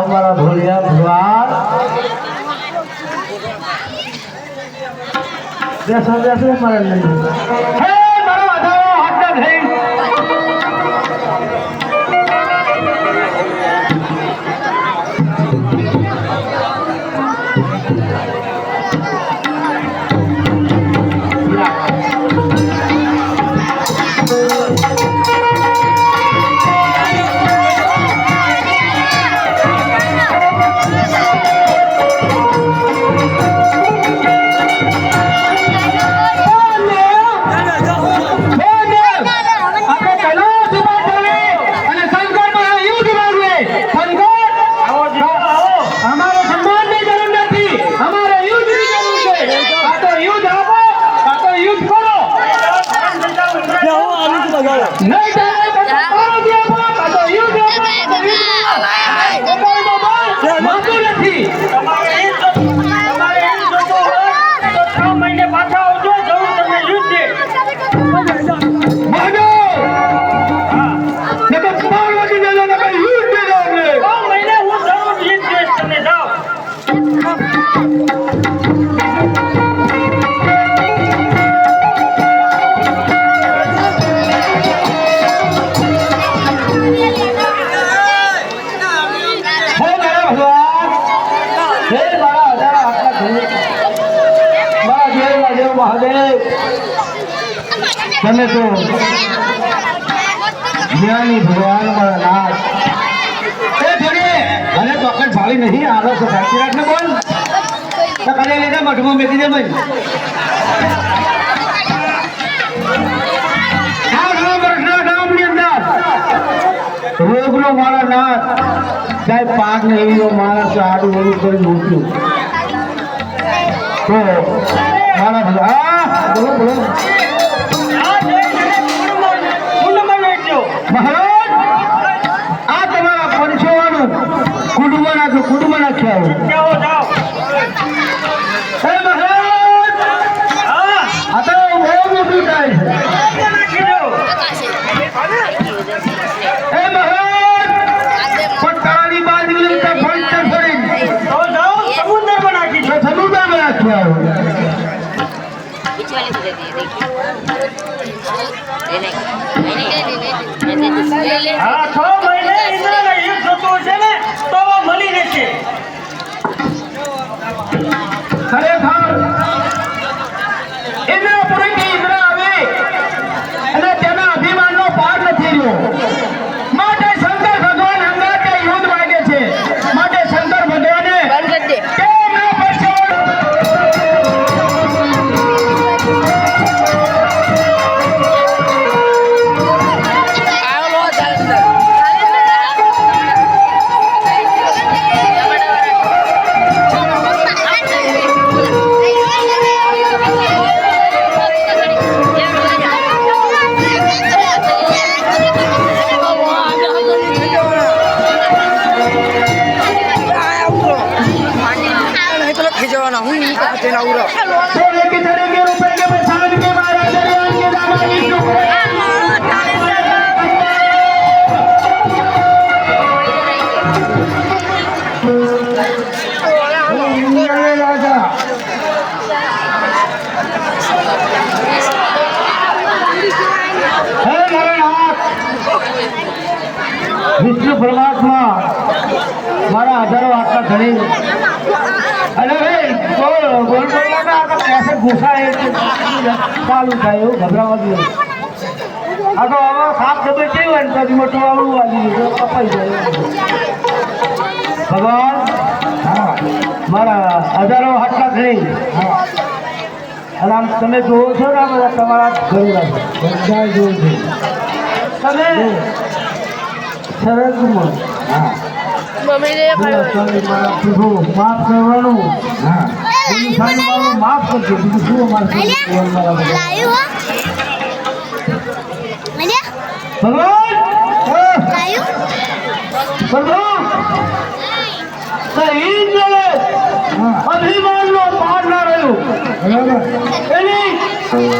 मारा भोलिया भगवान जैसा जैसे मर नहीं તમે તો જ્ઞાની ભગવાન મારા નાથ. એ જોડે ભલે ચોક્કસ ભાળી નહીં આલો તો સાચી રાખ ને બોલ તો કલે લેતા મઠમાં મેકી દે ભાઈ. રોગનો મારા નાથ સાહેબ પાક ને એવી માણસ આડું ઓલું કરી મૂક્યું તો મારા બોલો બોલો મહારાજ આ તમારા પંચોવાનું કુટુંબ નાખ્યા મહારાજ આ તો બહુ મોટું થાય છે. વિષ્ણુ પરમાત્મા મારા હજારો આટલા ધણી અરે ભાઈ બોલ कैसे घुसा है चालू થાય એવું ગભરાવા દે. આ તો હવે સાપ જબે કેવું હોય ને પછી મોટું આવડું વાલી કપાઈ જાય. ભગવાન હા મારા હજારો આટલા ધણી અને આમ તમે જોવો છો ને બધા તમારા ઘર બધા જોવું છે તમે સરસ હા પ્રભુ માફ કરવાનું હા માફ કરજો બીજું શું ભગવાન અભિમાન નો પાર ના રહ્યું એની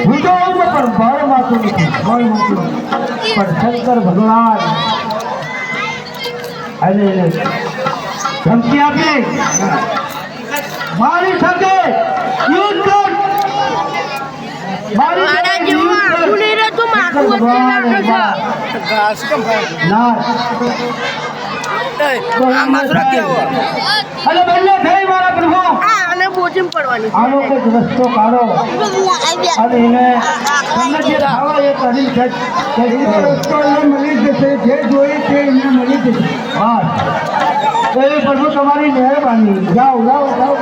ભૂતોમાં પણ બળ માતું નથી પણ શંકર ભગવાન અને ધમકી આપી મારી સાથે યુદ્ધ કર મારી અને બંને થઈ મારા પ્રભુ આનો કંઈક રસ્તો કાઢો અને એને તમને જે ખાવા એ કરી રસ્તો એને મળી જશે જે જોઈએ તે એને મળી જશે. હા તો એ પ્રભુ તમારી મહેરબાની. જાઓ જાઓ જાઓ.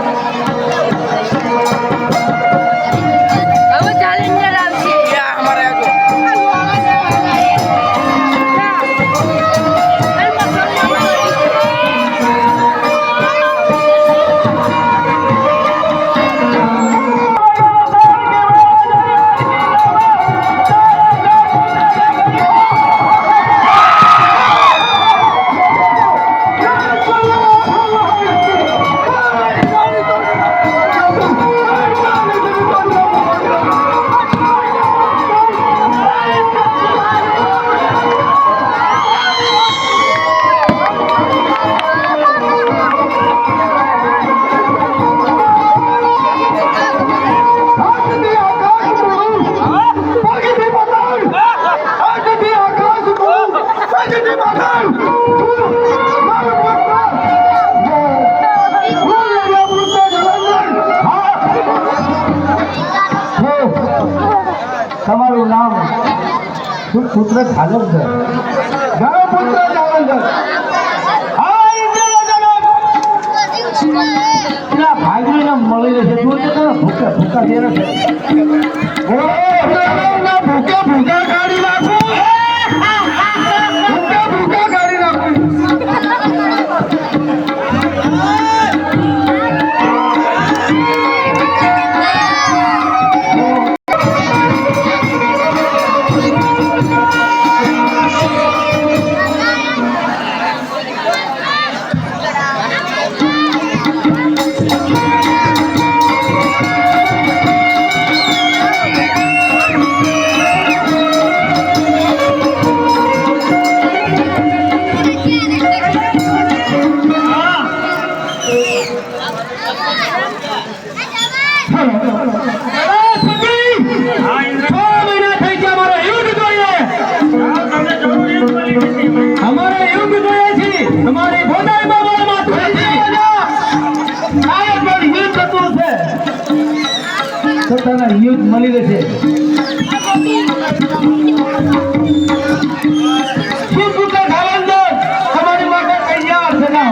તમારું નામ તું પુત્ર જાલંધર ગાવ પુત્ર જાલંધર હા ઇન્દ્ર પેલા ભાગીને મળી રહેશે તું તો ભૂકા ભૂકા દે છે ભૂકા ભૂકા કાઢી નાખો ભૂકા ભૂકા કાઢી નાખો યુદ્ધ મળી રહેશે તમારી માટે તૈયાર છે ના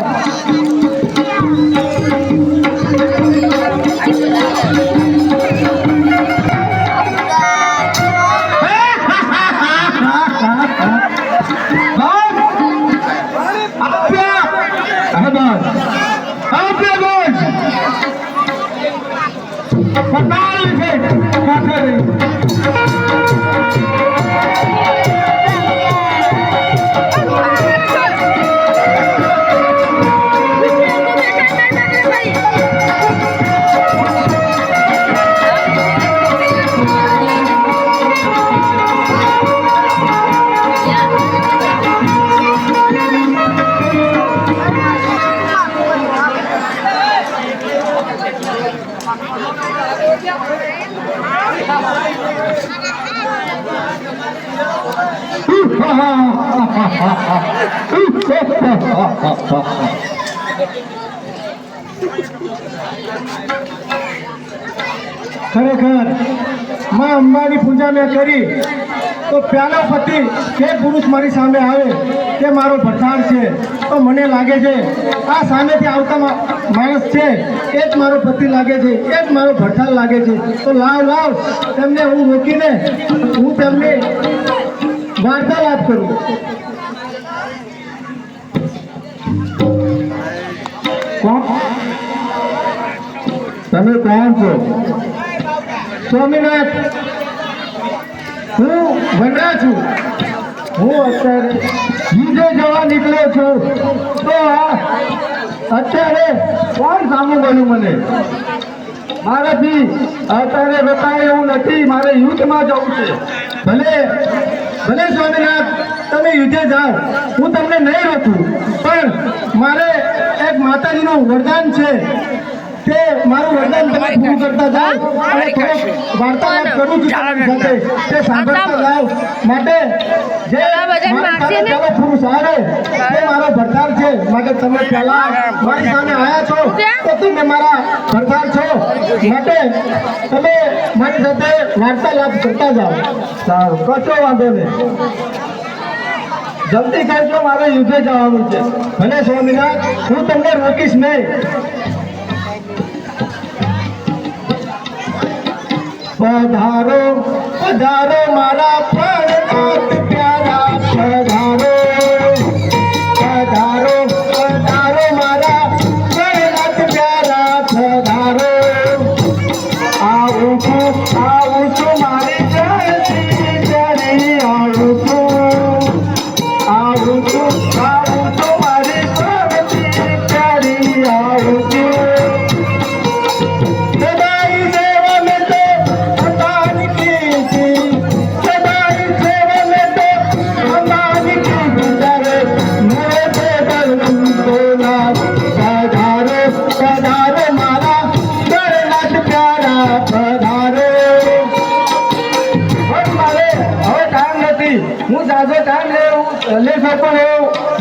ખરેખર માં અંબાની પૂજા મેં કરી તો પહેલો પતિ જે પુરુષ મારી સામે આવે તે મારો ભરતાર છે તો મને લાગે છે આ સામેથી આવતા માણસ છે એ જ મારો પતિ લાગે છે એ જ મારો ભરતાર લાગે છે તો લાવ તેમને હું રોકીને હું તેમને વાર્તાલાપ કરું તમે કોણ છો સ્વામિનાથ હું વનરા છું હું અત્યારે યુદ્ધે જવા નીકળ્યો છું તો અત્યારે કોણ સામું બોલ્યું મને મારાથી અત્યારે બતાવે એવું નથી મારે યુદ્ધમાં જવું છે ભલે સ્વામિનાથ તમે યુદ્ધે જાઓ હું તમને નહીં રોકું પણ મારે એક માતાજીનું વરદાન છે તે મારું વરદાન તમે પૂરું કરતા જાઓ અને થોડોક વાર્તાલાપ કરું છું તમારી સાથે તે સાંભળતા જાઓ માટે જે પેલો પુરુષ આવે તે મારો ભરતાર છે માટે તમે પહેલા મારી સામે આવ્યા છો તો તમે મારા ભરતાર છો માટે તમે મારી સાથે વાર્તાલાપ કરતા જાઓ સારું કશો વાંધો નહીં જલ્દી કરજો મારે યુદ્ધે જવાનું છે ભલે સ્વામિનાથ હું તમને રોકીશ નહીં પધારો પધારો મારા પ્રાણનાથ પ્યારા પધારો પધારો પધારો મારા પ્રાણનાથ પ્યારા પધારો આવું છું મારી જયંતી જરી આવું છું મારી જયંતી જરી આવું છું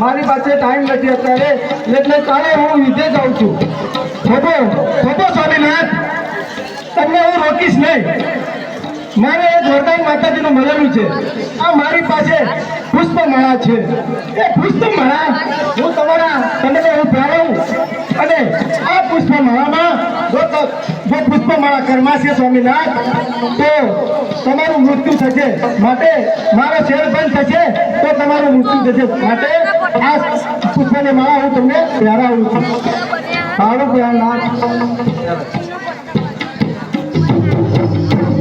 મારી પાસે ટાઈમ નથી અત્યારે એટલે ચાલે હું યુદ્ધે જાઉં છું થોડો સ્વામિનાથ તમને હું રોકીશ નહીં મારે એક વરદાન માતાજીનું મળેલું છે. આ મારી પાસે પુષ્પમાળા છે. એ પુષ્પમાળા હું તમને હું પહેરાવું અને આ પુષ્પમાળામાં જો પુષ્પમાળા કરમાશે સ્વામિનાથ તો તમારું મૃત્યુ થશે. માટે મારો શેર બંધ થશે તો તમારું મૃત્યુ થશે. માટે આ પુષ્પની માળા હું તમને પહેરાવું છું. સારું પ્યારનાથ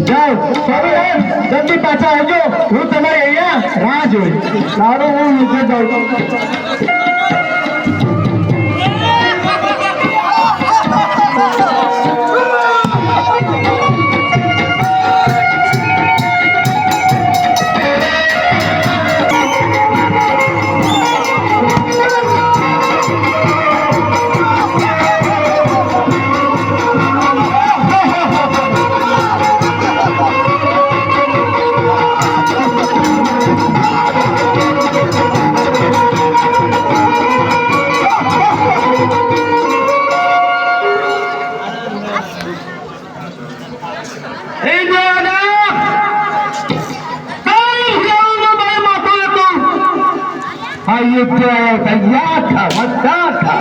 જાઓ સ્વામિનાથ, જલ્દી પાછા આવજો. હું તમારી અહીંયા રાહ જોઈ. સારું, હું નીચે જાઉં. તૈયાર થા મતદાર થા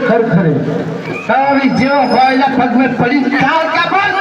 ખરે તારી જેવો હોય પગમાં પડી ચાલ કાપડ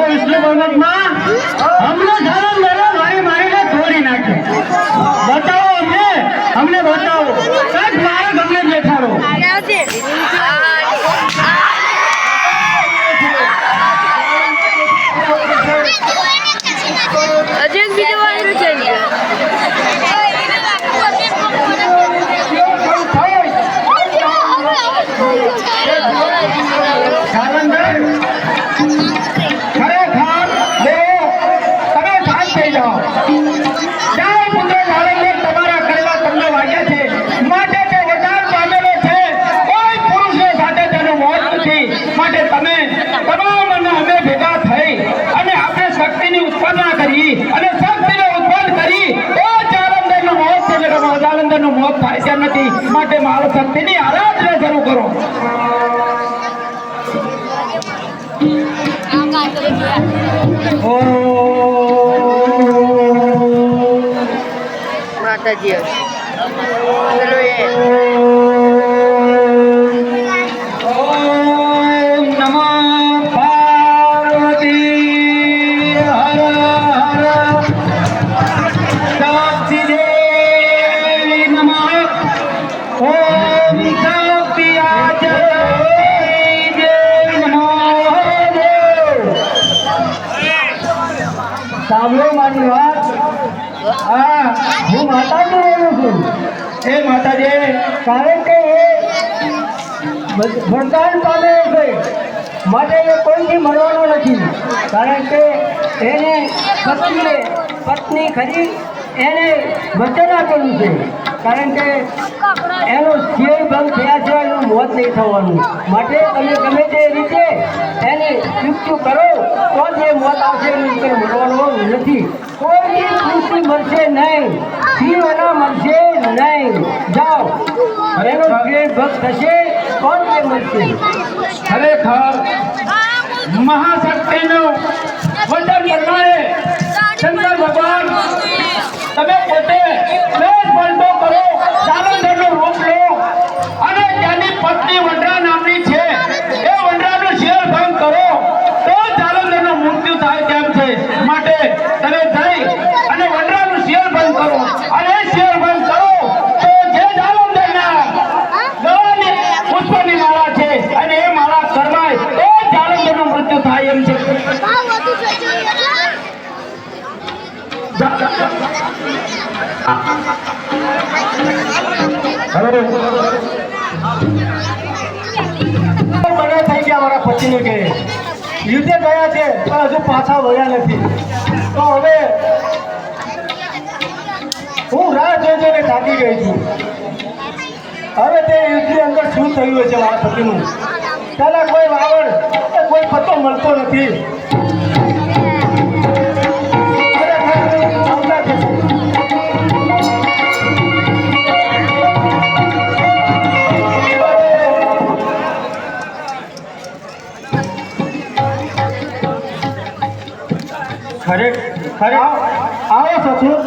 વિષ્ણુ ભગવતમાં અમને ધારણ મારીને તોડી નાખે. બતાવો અમને બતાવો કઈક મારે ગમે દેખાડો. મોત થાય છે નથી માટે મારો શક્તિની આરાધના શરૂ કરો. માતાજી સાંભળો મારી વાત. હા, હું માતાજી બોલું છું. એ માતાજી, કારણ કે એ વરદાન પામેલો છે માટે એ કોઈથી મળવાનો નથી. કારણ કે એને પત્ની ખરી એને વચન આપેલું છે. કારણ કે એનો શિર ભંગ થયા છે, એનું મોત નહીં થવાનું. માટે તમે ગમે તે રીતે એને યુક્તિ કરો તો જે મોત આવશે એનું મળવાનું નથી. કોઈ ખુશી મળશે નહીં, શિવના મળશે નહીં. જાઓ, એનો શિર ભંગ થશે તો જે મળશે. ખરેખર મહાશક્તિનું વચન કરનારે શંકર ભગવાન તમે પોતે બળતો કરો, જાલંધરનું રૂપ લો અને તેની પત્ની વંડરા નામની છે એ વંડરાનું શિર ભંગ કરો તો જાલંધરનું મૃત્યુ થાય તેમ છે. માટે તમે જઈ અને વંડરાનું શિર ભંગ કરો અને શિર ભંગ કરો તો જે જાલંધરના ગળાની પુષ્પની માળા છે અને એ માળા કરવાય તો જાલંધરનું મૃત્યુ થાય એમ છે. થઈ ગયા મારા પતિને કે યુદ્ધે ગયા છે પણ હજુ પાછા વળ્યા નથી. તો હવે હું રાહ જોઈને થાકી ગઈ છું. હવે તે યુદ્ધની અંદર શું થયું છે મારા પતિનું તેના કોઈ વાવડ કોઈ પત્તો મળતો નથી. આવો સસુર.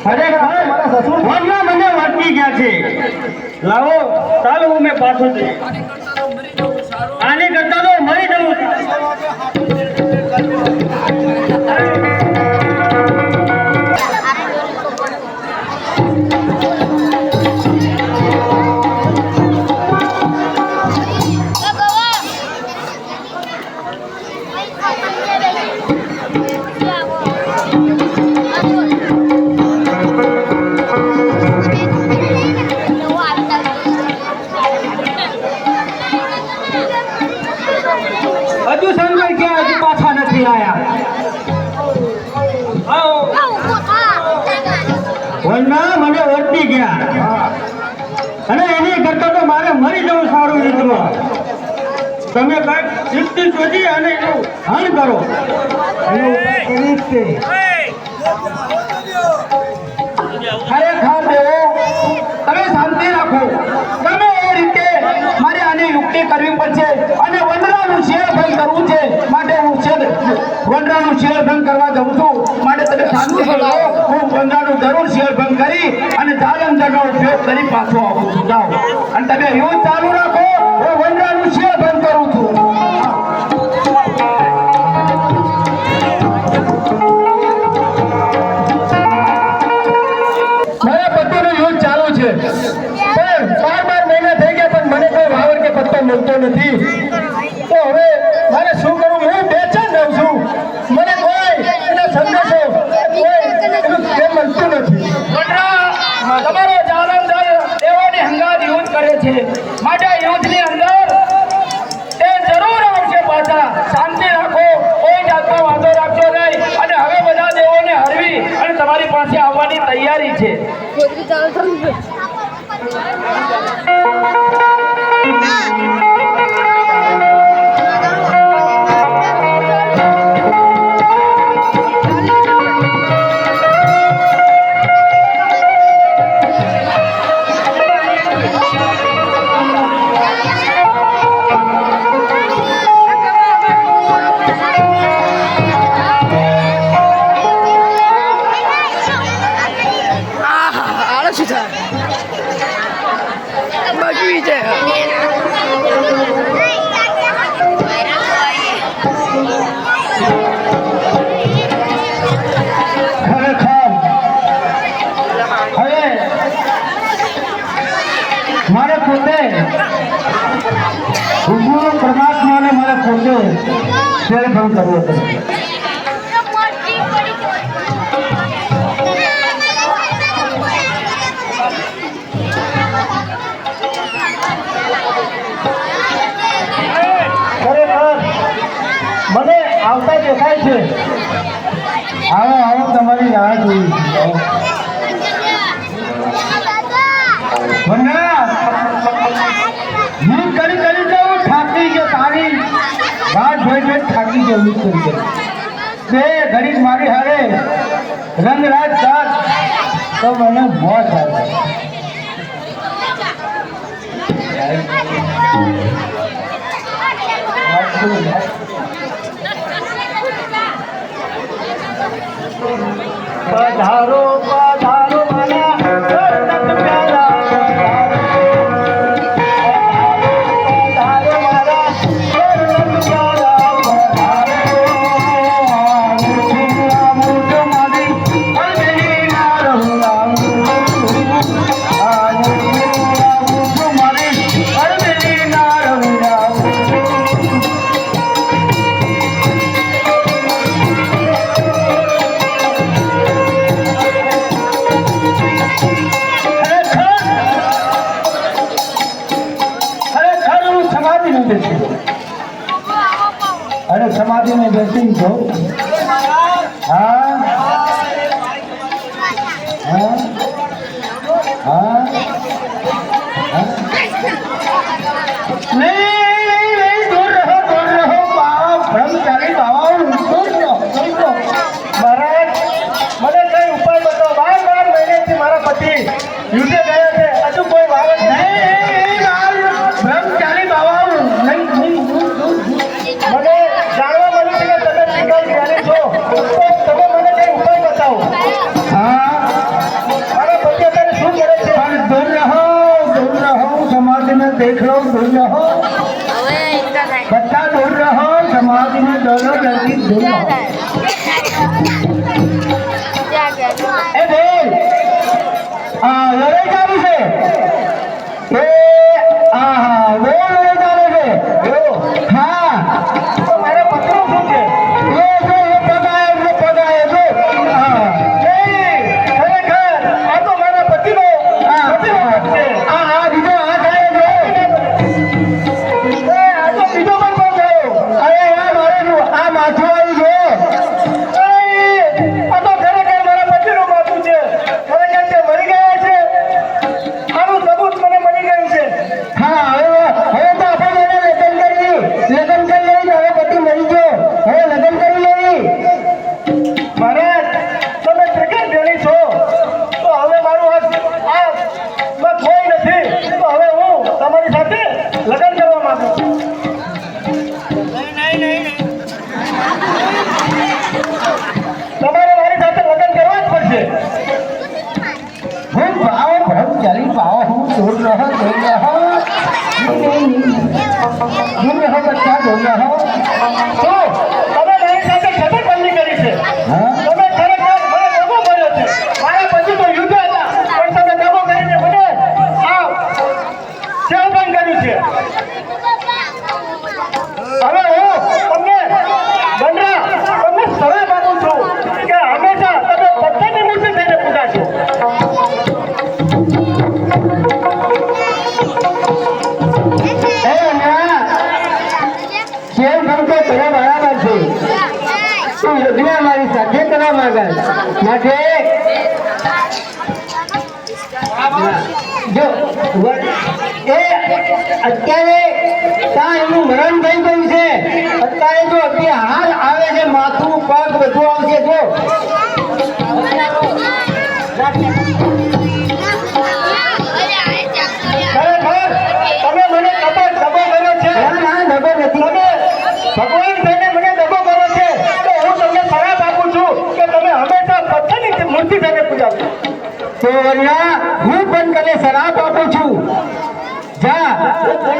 ખરેખર મારા સસુર મને વાટકી ગયા છે. લાવો ચાલો હું મેં પાછો છું. આની કરતા તો મરી જવું. હજુ શંકર ક્યાં હજુ પાછા નથી આયા. વનના મને વર્તી ગયા અને એની કરતા તો મારે મરી જવું સારું રીતમાં. તમે કઈક યુક્તિ શોધી અને એનું હણ કરો. ખરેખર દેવો તમે શાંતિ રાખો. તમે એ રીતે મારે આની યુક્તિ કરવી પડશે અને વનરાનું શેર ભંગ કરવું છે. માટે હું વનરાનું શેર ભંગ કરવા જઉં છું. માટે તમે શાંતિ કરો. હું વનરાનું જરૂર શેર ભંગ કરી અને જાલંધરનો ઉપયોગ કરી પાછો આવું છું. જાઓ અને તમે યુદ્ધ ચાલુ રાખો. હું વનરાનું શેર ભંગ કરું મળતો નથી તો હવે મારે શું કરું? હું બેચેન રહું છું. મને કોઈ એનો સંદેશો કોઈ એનું પ્રેમ મળતું નથી. તમારો જાલંધર દેવોની હંગાત યુદ્ધ કરે છે, માટે યુદ્ધની અંદર તે જરૂર આવશે પાછા. શાંતિ રાખો, કોઈ જાતનો વાંધો રાખજો નહીં. અને હવે બધા દેવોને હરવી અને તમારી પાસે આવવાની તૈયારી છે. મારે પોતે પરમાત્માને મારે પોતે સેલ્ફન કરવો પડે. મને આવતા દેખાય છે. આવો આવો, તમારી રાહ જોઈ. હું કરી જવું થાકી ગયો. તારી વાત જોઈ જોઈ થાકી ગયો. તે ઘડી મારી હારે રંગરાજ સાથ તો મને બહુ થાય. પધારો પધારો મને अरे समाधि में बैठी तो हाँ हाँ हाँ नहीं दूर रहो बाबा ब्रह्मचारी बाबा दूर रहो महाराज મને કઈ ઉપાય બતાવો. 12 મહિનેથી મારા પતિ યુદ્ધે ગયા છે, હજુ કોઈ વાવત નહીં. બ્રહ્મચારી બાબા નહીં મને જાણવા મળ્યું છે કે તમે શીખાઈ જ્ઞાની છો, તો તમે મને કઈ ઉપાય બતાવો. હા, મારા પતિ અત્યારે શું કરે છે? પણ દૂર રહો સમાધિ में देख लो. दूर रहो बच्चा, दूर रहो समाधि में दोनों लड़की दूर रहो. ए बोल लड़ाई चालू है. वो लड़ाई चालू है. हाँ, तो मेरे पत्रों શું છે? ये जो पद आए जो खरेखर આ તો મારા પતિનો છે. આ બીજો આ જાય જો આ તો બીજો પણ બન ગયો. અરે આ મારે આ માથું આવી ગયો. આ તો ખરેખર મારા પતિનું માથું છે. ખરેખર તે મરી ગયા છે. આનું સબૂત મને મળી ગયું છે. હા, હવે તો આપણે એને લગ્ન કરી લેવી. હવે પતિ મરી ગયો, હવે લગ્ન કરી લેવી. મહારાજ, તમે ક્રિકેટ પ્રેમી છો, તો હવે મારું આ કોઈ નથી. તો હવે હું તમારી સાથે લગ્ન કરવા માંગુ છું. તમારે મારી સાથે લગ્ન કરવા જ પડશે. હું ભાવ બ્રહ્મચારી ભાવ હું દૂર રહો બચ્ચા દૂર રહો. તો તમે મારી સાથે શપથબંધી કરી છે. તમે ખરેખર મને દગો કર્યો છે. મારા પછી તો યુદ્ધ હતા, પણ તમે દગો કરીને મને આ સેવન કર્યું છે. તું યજ્ઞ મારી સાથે કરવા માંગે માટે જો એ અત્યારે ત્યાં એનું મરણ થઈ ગયું છે અત્યારે જો અત્યારે હાલ આવે છે માથું પગ બધું આવશે જો ખરેખર તમે મને દબો કર્યો છે ના દબો નથી તમે ભગવાન થઈને મને દબો કર્યો છે તો હું તમને શરાપ આપું છું કે તમે હંમેશા પથ્થરની મૂર્તિ થઈને પૂજાવશો તો હું પણ તને શરાપ આપું છું જા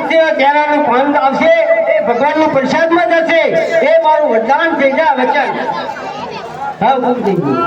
ત્યાંનું પાંચ આવશે એ ભગવાનની પ્રસાદમાં જશે એ મારું વરદાન થઈ જા વચન હા થઈ ગયું